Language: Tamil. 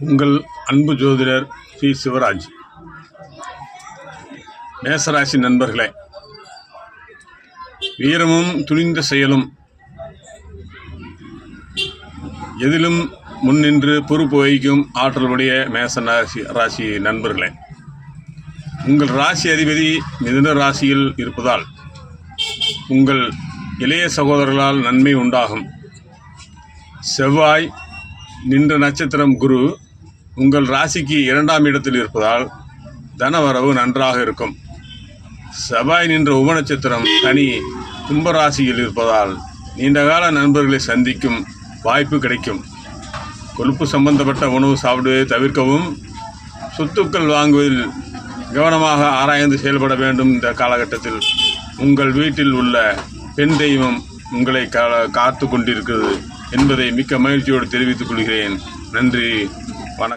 உங்கள் அன்பு ஜோதிடர் பி. சிவராஜ். மேசராசி நண்பர்களே, வீரமும் துணிந்த செயலும், எதிலும் முன்னின்று பொறுப்பு வகிக்கும் ஆற்றலுடைய மேச ராசி நண்பர்களே, உங்கள் ராசி அதிபதி மிதுன ராசியில் இருப்பதால் உங்கள் இளைய சகோதரர்களால் நன்மை உண்டாகும். செவ்வாய் நின்ற நட்சத்திரம் குரு உங்கள் ராசிக்கு 2ஆம் இடத்தில் இருப்பதால் தனவரவு நன்றாக இருக்கும். செவ்வாய் நின்ற உப நட்சத்திரம் சனி கும்பராசியில் இருப்பதால் நீண்டகால நண்பர்களை சந்திக்கும் வாய்ப்பு கிடைக்கும். கொழுப்பு சம்பந்தப்பட்ட உணவு சாப்பிடுவதை தவிர்க்கவும், சொத்துக்கள் வாங்குவதில் கவனமாக ஆராய்ந்து செயல்பட வேண்டும். இந்த காலகட்டத்தில் உங்கள் வீட்டில் உள்ள பெண் தெய்வம் உங்களை காத்து கொண்டிருக்கிறது என்பதை மிக்க மகிழ்ச்சியோடு தெரிவித்துக் கொள்கிறேன். நன்றி.